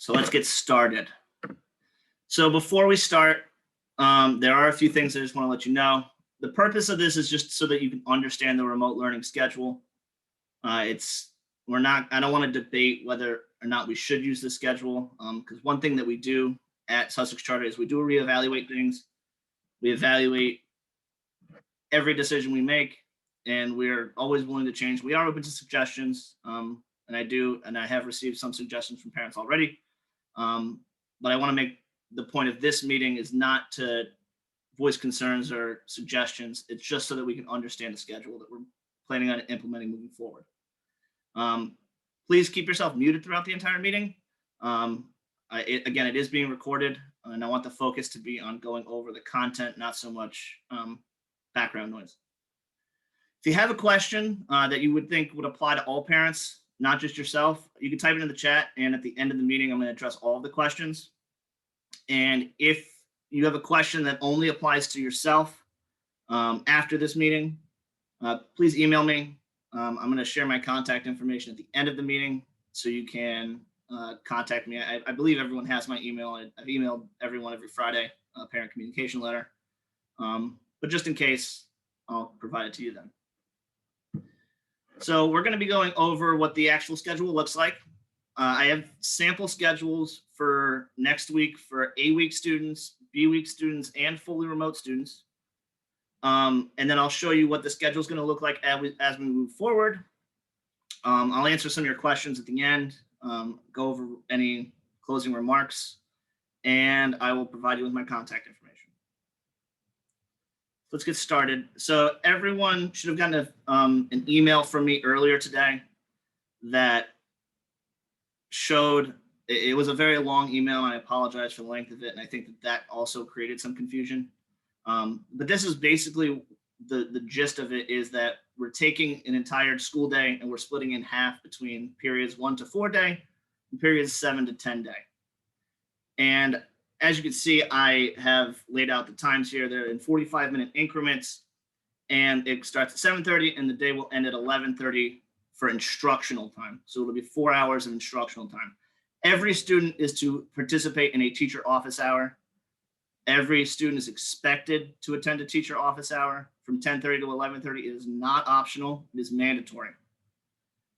So let's get started. So before we start, there are a few things I just want to let you know. The purpose of this is just so that you can understand the remote learning schedule. I don't want to debate whether or not we should use the schedule, because one thing that we do at Sussex Charter is we do reevaluate things. We evaluate every decision we make, and we're always willing to change. We are open to suggestions, and I have received some suggestions from parents already. But I want to make the point of this meeting is not to voice concerns or suggestions. It's just so that we can understand the schedule that we're planning on implementing moving forward. Please keep yourself muted throughout the entire meeting. Again, it is being recorded, and I want the focus to be on going over the content, not so much background noise. If you have a question that you would think would apply to all parents, not just yourself, you can type it in the chat, and at the end of the meeting, I'm going to address all of the questions. And if you have a question that only applies to yourself after this meeting, please email me. I'm going to share my contact information at the end of the meeting so you can contact me. I believe everyone has my email. I've emailed everyone every Friday, a parent communication letter. But just in case, I'll provide it to you then. So we're going to be going over what the actual schedule looks like. I have sample schedules for next week for A-week students, B-week students, and fully remote students. And then I'll show you what the schedule is going to look like as we move forward. I'll answer some of your questions at the end, go over any closing remarks, and I will provide you with my contact information. Let's get started. So everyone should have gotten an email from me earlier today that showed, it was a very long email, and I apologize for the length of it, and I think that also created some confusion. But this is basically the gist of it, is that we're taking an entire school day and we're splitting in half between periods 1 to 4 day and periods 7 to 10 day. And as you can see, I have laid out the times here. They're in 45-minute increments, and it starts at 7:30 and the day will end at 11:30 for instructional time. So it'll be 4 hours of instructional time. Every student is to participate in a teacher office hour. Every student is expected to attend a teacher office hour from 10:30 to 11:30. It is not optional, it is mandatory.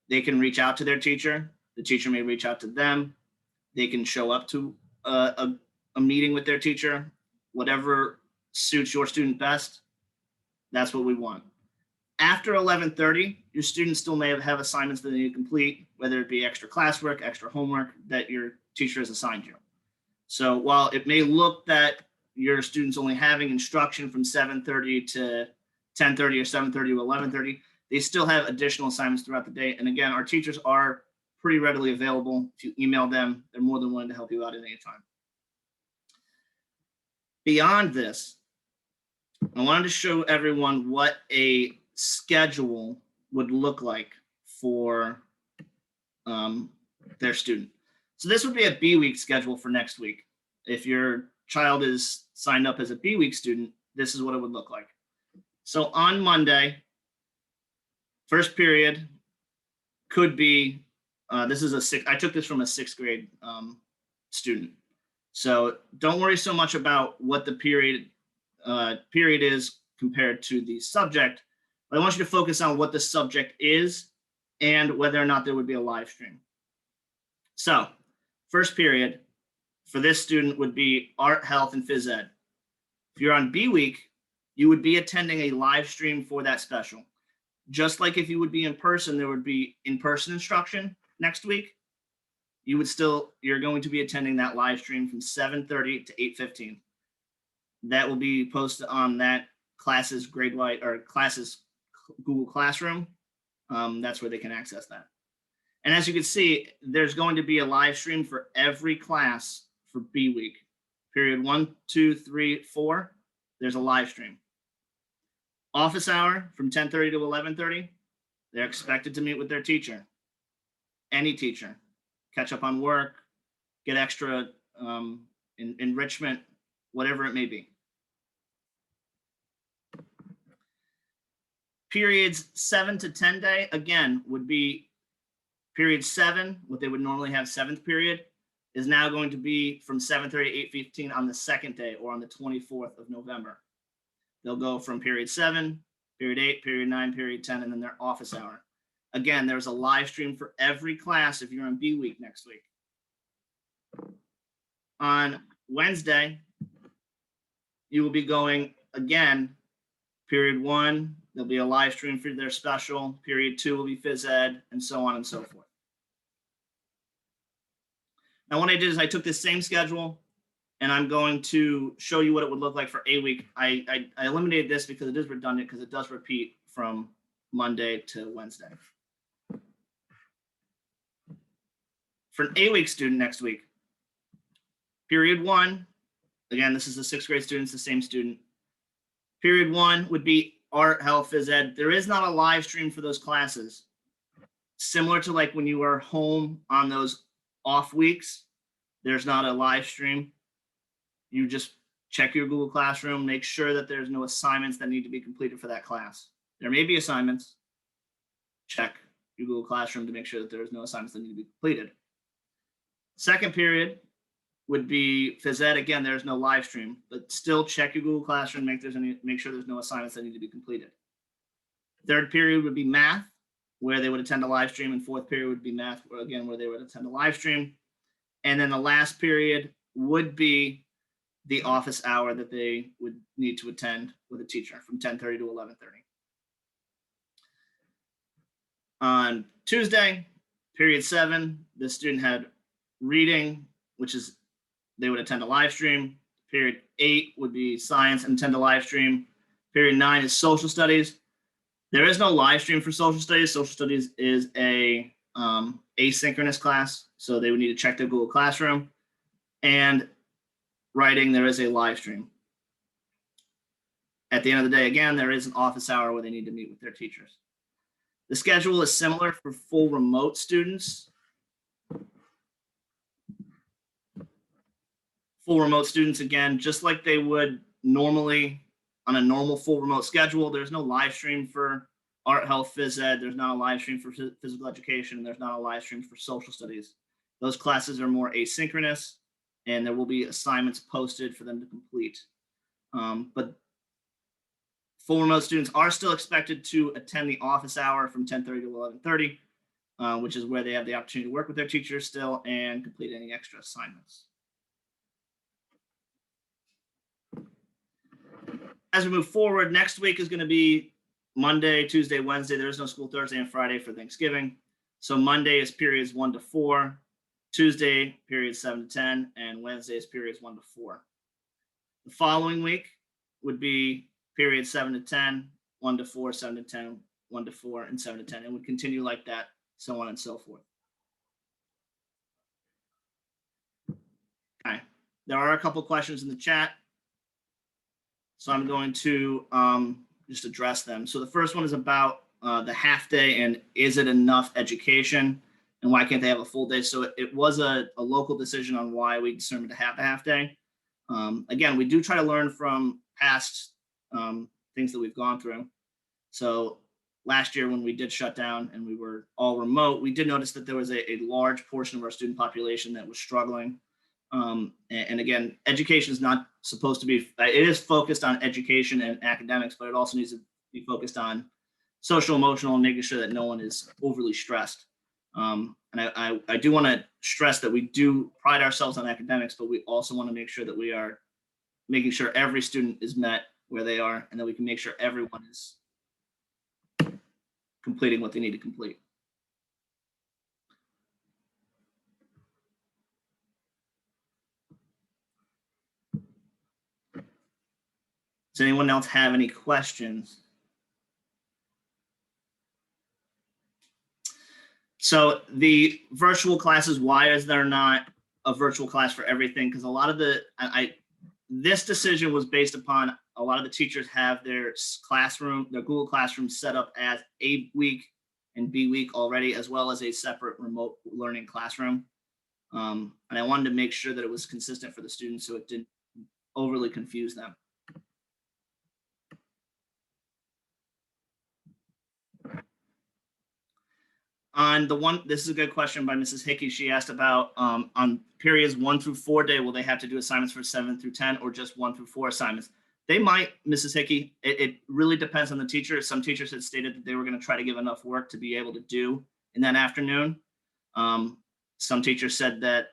They can reach out to their teacher. The teacher may reach out to them. They can show up to a meeting with their teacher. Whatever suits your student best, that's what we want. After 11:30, your students still may have assignments that they need to complete, whether it be extra classwork, extra homework that your teacher has assigned you. So while it may look that your students only having instruction from 7:30 to 10:30 or 7:30 to 11:30, they still have additional assignments throughout the day. And again, our teachers are pretty readily available. If you email them, they're more than willing to help you out at any time. Beyond this, I wanted to show everyone what a schedule would look like for their student. So this would be a B-week schedule for next week. If your child is signed up as a B-week student, this is what it would look like. So on Monday, first period could be, I took this from a 6th grade student. So don't worry so much about what the period is compared to the subject, but I want you to focus on what the subject is and whether or not there would be a live stream. So first period for this student would be art, health, and phys ed. If you're on B week, you would be attending a live stream for that special. Just like if you would be in person, there would be in-person instruction next week. You're going to be attending that live stream from 7:30 to 8:15. That will be posted on that class's Gradewite or class's Google Classroom. That's where they can access that. And as you can see, there's going to be a live stream for every class for B week. Period 1, 2, 3, 4, there's a live stream. Office hour from 10:30 to 11:30, they're expected to meet with their teacher. Any teacher. Catch up on work, get extra enrichment, whatever it may be. Periods 7 to 10 day, again, would be period 7, what they would normally have 7th period. is now going to be from 7:30 to 8:15 on the second day, or on the 24th of November. They'll go from period 7, period 8, period 9, period 10, and then their office hour. Again, there's a live stream for every class if you're on B week next week. On Wednesday, you will be going again, period 1, there'll be a live stream for their special, period 2 will be phys ed, and so on and so forth. Now, what I did is I took this same schedule and I'm going to show you what it would look like for A week. I eliminated this because it is redundant, because it does repeat from Monday to Wednesday. For an A week student next week, period 1, again, this is the 6th grade students, the same student. Period 1 would be art, health, phys ed. There is not a live stream for those classes. Similar to like when you are home on those off weeks, there's not a live stream. You just check your Google Classroom, make sure that there's no assignments that need to be completed for that class. There may be assignments. Check your Google Classroom to make sure that there's no assignments that need to be completed. Second period would be phys ed. Again, there's no live stream, but still check your Google Classroom, make sure there's no assignments that need to be completed. Third period would be math, where they would attend a live stream, and fourth period would be math, again, where they would attend a live stream. And then the last period would be the office hour that they would need to attend with a teacher from 10:30 to 11:30. On Tuesday, period 7, the student had reading, which is they would attend a live stream. Period 8 would be science and attend a live stream. Period 9 is social studies. There is no live stream for social studies. Social studies is a asynchronous class, so they would need to check their Google Classroom. And writing, there is a live stream. At the end of the day, again, there is an office hour where they need to meet with their teachers. The schedule is similar for full remote students. Full remote students, again, just like they would normally on a normal full remote schedule, there's no live stream for art, health, phys ed. There's not a live stream for physical education. There's not a live stream for social studies. Those classes are more asynchronous, and there will be assignments posted for them to complete. But full remote students are still expected to attend the office hour from 10:30 to 11:30, which is where they have the opportunity to work with their teachers still and complete any extra assignments. As we move forward, next week is going to be Monday, Tuesday, Wednesday. There is no school Thursday and Friday for Thanksgiving. So Monday is periods 1 to 4, Tuesday, periods 7 to 10, and Wednesday is periods 1 to 4. The following week would be periods 7 to 10, 1 to 4, 7 to 10, 1 to 4, and 7 to 10. It would continue like that, so on and so forth. Okay, there are a couple questions in the chat, so I'm going to just address them. So the first one is about the half day and is it enough education and why can't they have a full day? So it was a local decision on why we determined to have a half day. Again, we do try to learn from past things that we've gone through. So last year when we did shut down and we were all remote, we did notice that there was a large portion of our student population that was struggling. And again, education is not supposed to be, it is focused on education and academics, but it also needs to be focused on social, emotional, and making sure that no one is overly stressed. And I do want to stress that we do pride ourselves on academics, but we also want to make sure that we are making sure every student is met where they are and that we can make sure everyone is completing what they need to complete. Does anyone else have any questions? So the virtual classes, why is there not a virtual class for everything? Because a lot of this decision was based upon a lot of the teachers have their classroom, their Google Classroom set up as A week and B week already, as well as a separate remote learning classroom. And I wanted to make sure that it was consistent for the students so it didn't overly confuse them. On the one, this is a good question by Mrs. Hickey. She asked about on periods 1 through 4 day, will they have to do assignments for 7 through 10 or just 1 through 4 assignments? They might, Mrs. Hickey. It really depends on the teacher. Some teachers had stated that they were going to try to give enough work to be able to do in that afternoon. Some teachers said that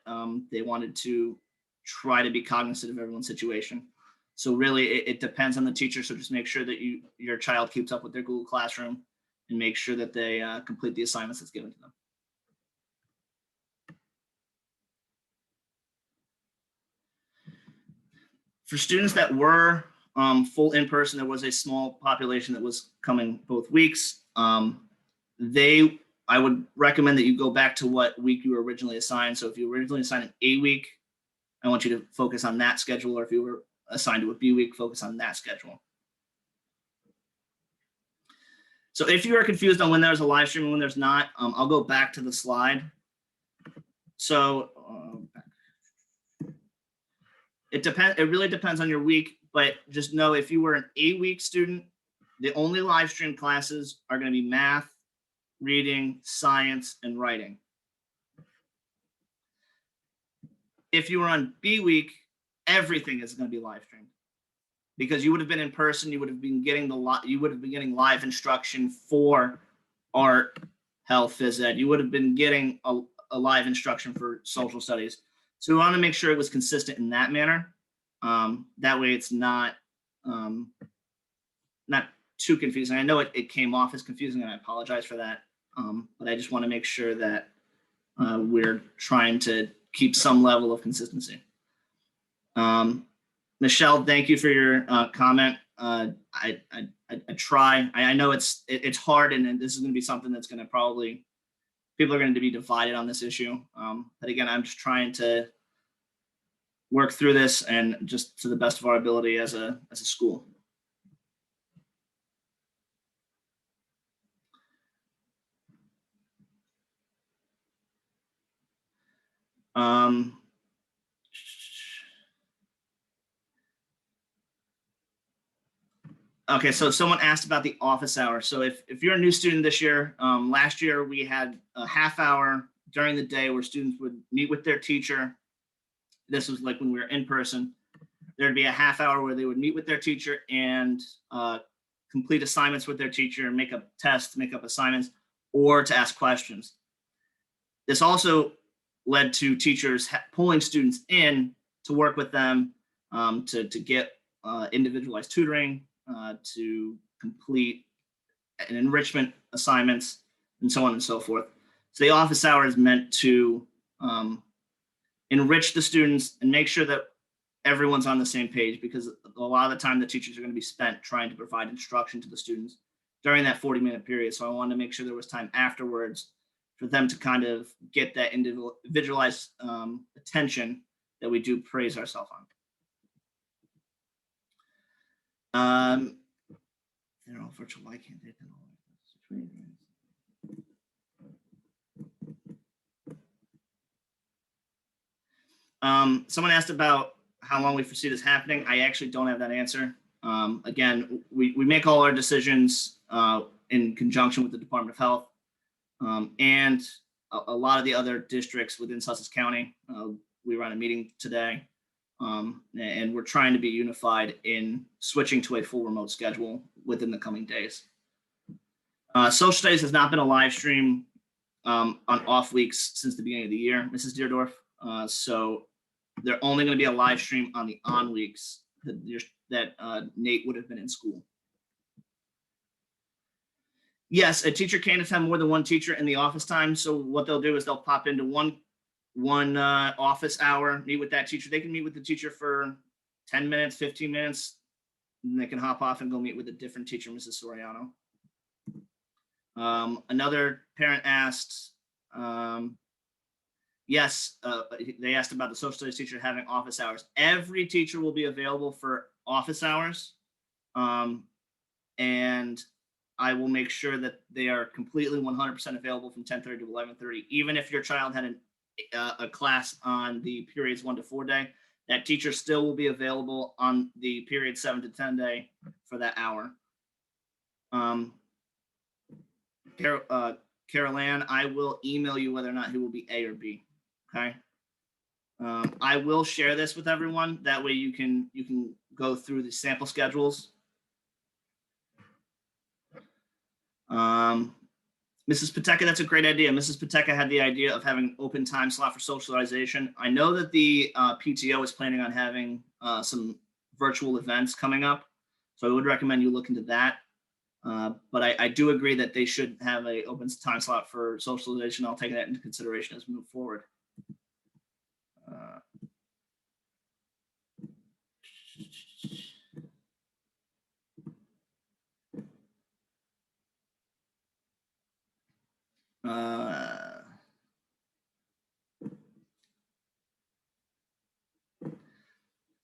they wanted to try to be cognizant of everyone's situation. So really, it depends on the teacher. So just make sure that your child keeps up with their Google Classroom and make sure that they complete the assignments that's given to them. For students that were full in person, there was a small population that was coming both weeks. I would recommend that you go back to what week you were originally assigned. So if you were originally assigned an A week, I want you to focus on that schedule, or if you were assigned to a B week, focus on that schedule. So if you are confused on when there's a live stream and when there's not, I'll go back to the slide. So it really depends on your week, but just know if you were an 8-week student, the only live stream classes are going to be math, reading, science, and writing. If you were on B week, everything is going to be live streamed, because you would have been in person. You would have been getting live instruction for art, health, phys ed. You would have been getting a live instruction for social studies. So we want to make sure it was consistent in that manner. That way it's not too confusing. I know it came off as confusing, and I apologize for that. But I just want to make sure that we're trying to keep some level of consistency. Michelle, thank you for your comment. I try. I know it's hard, and this is going to be something that's going to probably, people are going to be divided on this issue. But again, I'm just trying to work through this, and just to the best of our ability as a school. Okay, so someone asked about the office hour. So if you're a new student this year, last year we had a half hour during the day where students would meet with their teacher. This was like when we were in person. There'd be a half hour where they would meet with their teacher and complete assignments with their teacher, make up tests, make up assignments, or to ask questions. This also led to teachers pulling students in to work with them, to get individualized tutoring, to complete an enrichment assignments, and so on and so forth. So the office hour is meant to enrich the students and make sure that everyone's on the same page, because a lot of the time the teachers are going to be spent trying to provide instruction to the students during that 40-minute period. So I wanted to make sure there was time afterwards for them to kind of get that individualized attention that we do praise ourselves on. They're all virtual. Why can't they? Someone asked about how long we foresee this happening. I actually don't have that answer. Again, we make all our decisions in conjunction with the Department of Health and a lot of the other districts within Sussex County. We were on a meeting today, and we're trying to be unified in switching to a full remote schedule within the coming days. Social studies has not been a live stream on off weeks since the beginning of the year, Mrs. Deerdorf. So they're only going to be a live stream on the on weeks that Nate would have been in school. Yes, a teacher can attend more than one teacher in the office time. So what they'll do is they'll pop into one office hour, meet with that teacher. They can meet with the teacher for 10 minutes, 15 minutes, and they can hop off and go meet with a different teacher, Mrs. Soriano. Another parent asked, yes, they asked about the social studies teacher having office hours. Every teacher will be available for office hours, and I will make sure that they are completely 100% available from 10:30 to 11:30. Even if your child had a class on the periods 1 to 4 day, that teacher still will be available on the period 7 to 10 day for that hour. Carol Ann, I will email you whether or not he will be A or B. Okay. I will share this with everyone. That way you can go through the sample schedules. Mrs. Pateka, that's a great idea. Mrs. Pateka had the idea of having an open time slot for socialization. I know that the PTO is planning on having some virtual events coming up, so I would recommend you look into that. But I do agree that they should have an open time slot for socialization. I'll take that into consideration as we move forward.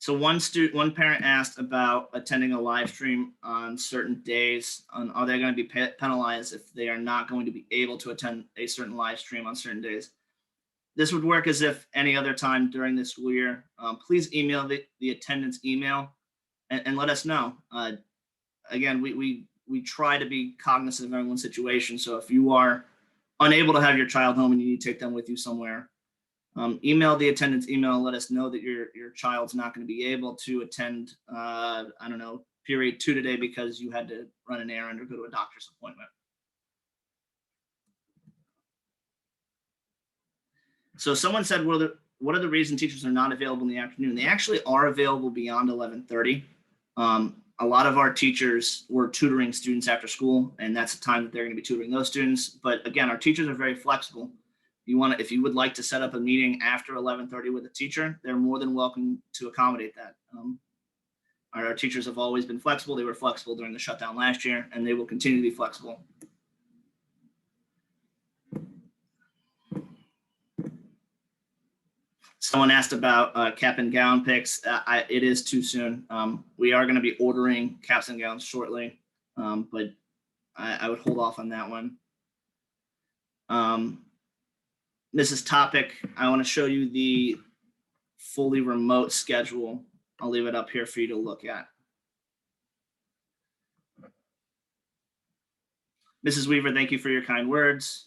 So one parent asked about attending a live stream on certain days. Are they going to be penalized if they are not going to be able to attend a certain live stream on certain days? This would work as if any other time during the school year. Please email the attendance email and let us know. Again, we try to be cognizant of everyone's situation. So if you are unable to have your child home and you need to take them with you somewhere, email the attendance email and let us know that your child's not going to be able to attend, I don't know, period 2 today because you had to run an errand or go to a doctor's appointment. So someone said, what are the reasons teachers are not available in the afternoon? They actually are available beyond 11:30. A lot of our teachers were tutoring students after school, and that's the time that they're going to be tutoring those students. But again, our teachers are very flexible. If you would like to set up a meeting after 11:30 with a teacher, they're more than welcome to accommodate that. Our teachers have always been flexible. They were flexible during the shutdown last year, and they will continue to be flexible. Someone asked about cap and gown picks. It is too soon. We are going to be ordering caps and gowns shortly, but I would hold off on that one. Mrs. Topic, I want to show you the fully remote schedule. I'll leave it up here for you to look at. Mrs. Weaver, thank you for your kind words.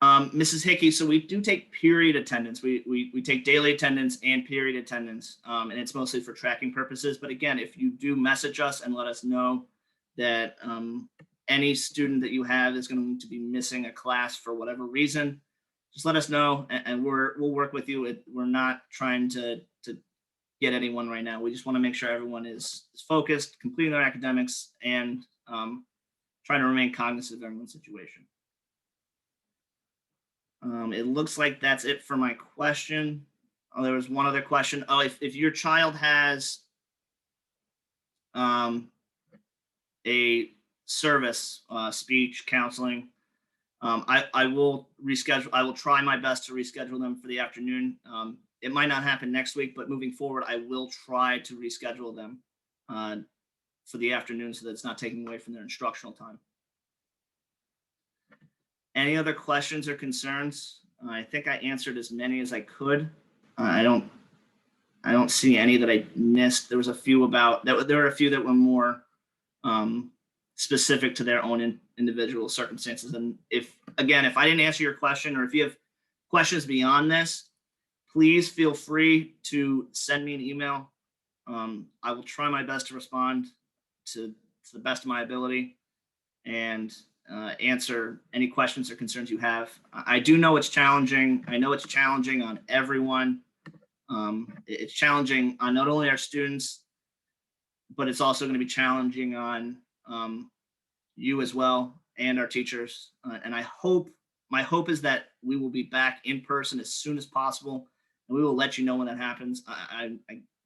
Mrs. Hickey, so we do take period attendance. We take daily attendance and period attendance, and it's mostly for tracking purposes. But again, if you do message us and let us know that any student that you have is going to be missing a class for whatever reason, just let us know, and we'll work with you. We're not trying to get anyone right now. We just want to make sure everyone is focused, completing their academics, and trying to remain cognizant of everyone's situation. It looks like that's it for my question. Oh, there was one other question. Oh, if your child has a service, speech, counseling, I will reschedule. I will try my best to reschedule them for the afternoon. It might not happen next week, but moving forward, I will try to reschedule them for the afternoon so that it's not taking away from their instructional time. Any other questions or concerns? I think I answered as many as I could. I don't see any that I missed. There was a few about that. There were a few that were more specific to their own individual circumstances. And if I didn't answer your question, or if you have questions beyond this, please feel free to send me an email. I will try my best to respond to the best of my ability and answer any questions or concerns you have. I do know it's challenging. I know it's challenging on everyone. It's challenging on not only our students, but it's also going to be challenging on you as well and our teachers. And my hope is that we will be back in person as soon as possible, and we will let you know when that happens. I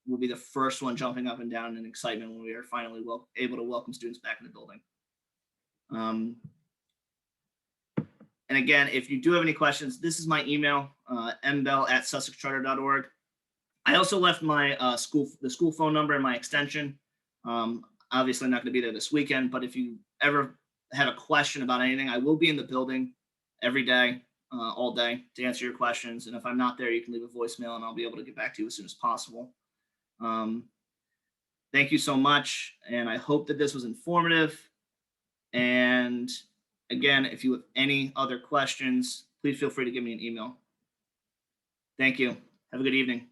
will be the first one jumping up and down in excitement when we are finally able to welcome students back in the building. And again, if you do have any questions, this is my email, mbell@sussexcharter.org. I also left my the school phone number and my extension. Obviously not going to be there this weekend, but if you ever have a question about anything, I will be in the building every day, all day, to answer your questions. And if I'm not there, you can leave a voicemail and I'll be able to get back to you as soon as possible. Thank you so much. And I hope that this was informative. And again, if you have any other questions, please feel free to give me an email. Thank you. Have a good evening.